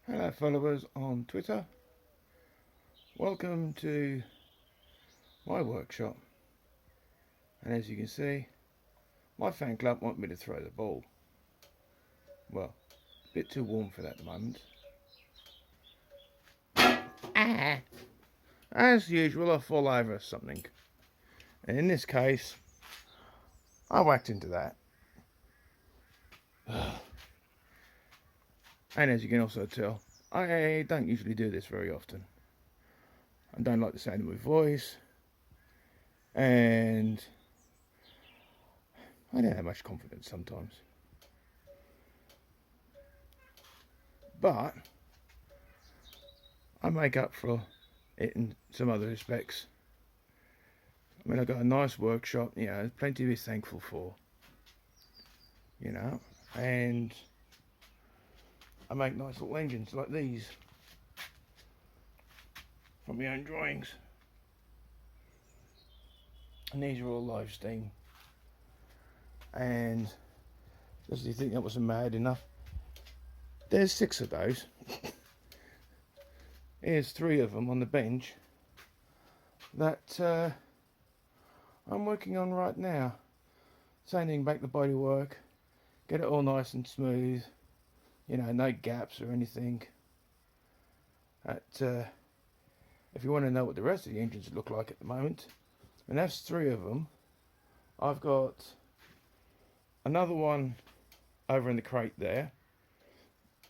Hello followers on Twitter, welcome to my workshop, and as you can see my fan club want me to throw the ball. Well, a bit too warm for that at the moment. As usual I fall over something, and in this case I whacked into that. And as you can also tell, I don't usually do this very often. I don't like the sound of my voice, and I don't have much confidence sometimes. But I make up for it in some other respects. I mean, I've got a nice workshop, there's plenty to be thankful for, and I make nice little engines like these from my own drawings. And these are all live steam. And just do you think that wasn't mad enough? There's 6 of those. Here's 3 of them on the bench that I'm working on right now. Sanding back the bodywork, get it all nice and smooth, no gaps or anything. If you want to know what the rest of the engines look like at the moment, and that's 3 of them. I've got another one over in the crate there,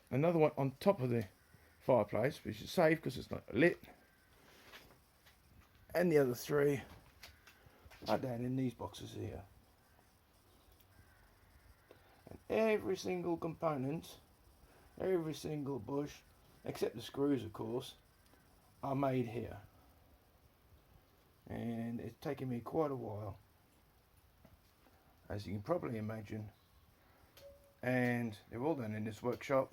another one on top of the fireplace, which is safe because it's not lit, and the other 3 are down in these boxes here. And every single component, every single bush, except the screws of course, are made here. And it's taken me quite a while, as you can probably imagine, and they're all done in this workshop,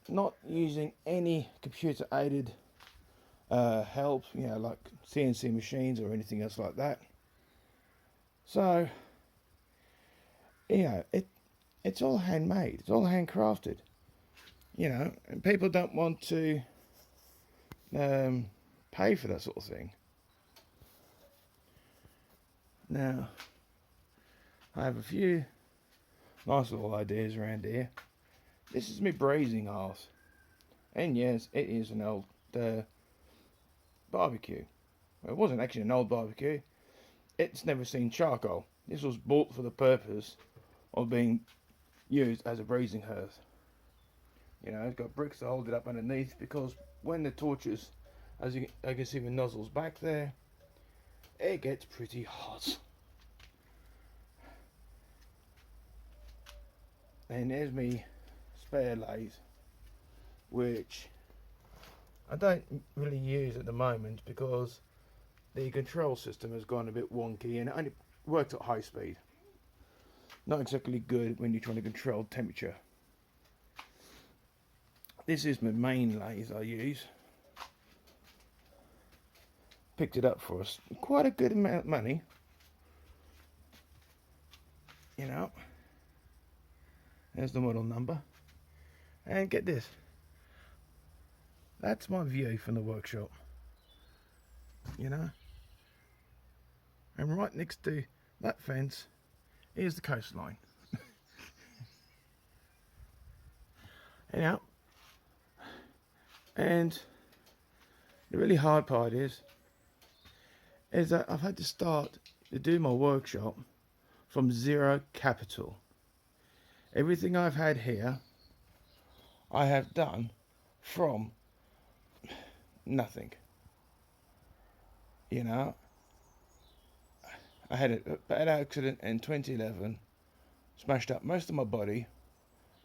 not using any computer aided help, like CNC machines or anything else like that. So it's all handmade, it's all handcrafted, and people don't want to pay for that sort of thing. Now, I have a few nice little ideas around here. This is my brazing arse, and yes, it is an old barbecue. Well, it wasn't actually an old barbecue. It's never seen charcoal. This was bought for the purpose of being used as a braising hearth. It's got bricks to hold it up underneath, because when the torches, as you can see the nozzles back there, it gets pretty hot. And there's me spare lathe, which I don't really use at the moment because the control system has gone a bit wonky and it only works at high speed. Not exactly good when you're trying to control temperature. This is my main lathe I use. Picked it up for us quite a good amount of money. There's the model number. And get this. That's my view from the workshop. And right next to that fence is the coastline. And the really hard part is that I've had to start to do my workshop from zero capital. Everything I've had here, I have done from nothing. I had a bad accident in 2011, smashed up most of my body,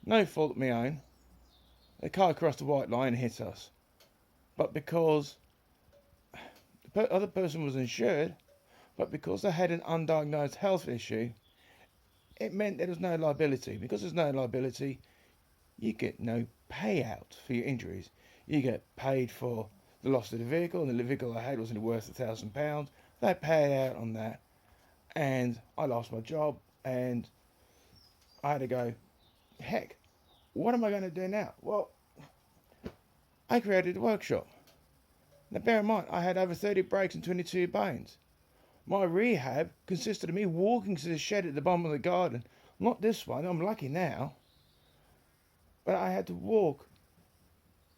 no fault of my own. A car crossed the white line and hit us. But because the other person was insured, but because they had an undiagnosed health issue, it meant there was no liability. Because there's no liability, you get no payout for your injuries. You get paid for the loss of the vehicle, and the vehicle I had wasn't worth £1,000. They pay out on that, and I lost my job, and I had to go, heck, what am I going to do now? Well, I created a workshop. Now, bear in mind, I had over 30 breaks and 22 bones. My rehab consisted of me walking to the shed at the bottom of the garden. Not this one, I'm lucky now. But I had to walk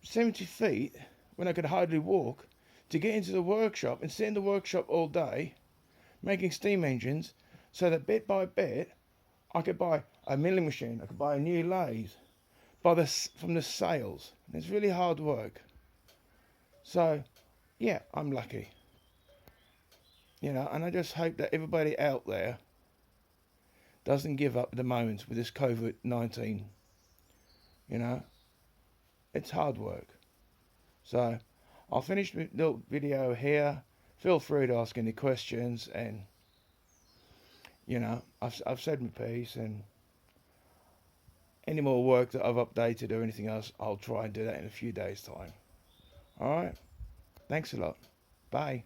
70 feet when I could hardly walk to get into the workshop and sit in the workshop all day making steam engines so that bit by bit I could buy a milling machine, I could buy a new lathe from the sales. And it's really hard work. So, yeah, I'm lucky. And I just hope that everybody out there doesn't give up at the moment with this COVID-19. You know, it's hard work. So, I'll finish the little video here. Feel free to ask any questions, and I've said my piece, and any more work that I've updated or anything else, I'll try and do that in a few days' time. All right. Thanks a lot. Bye.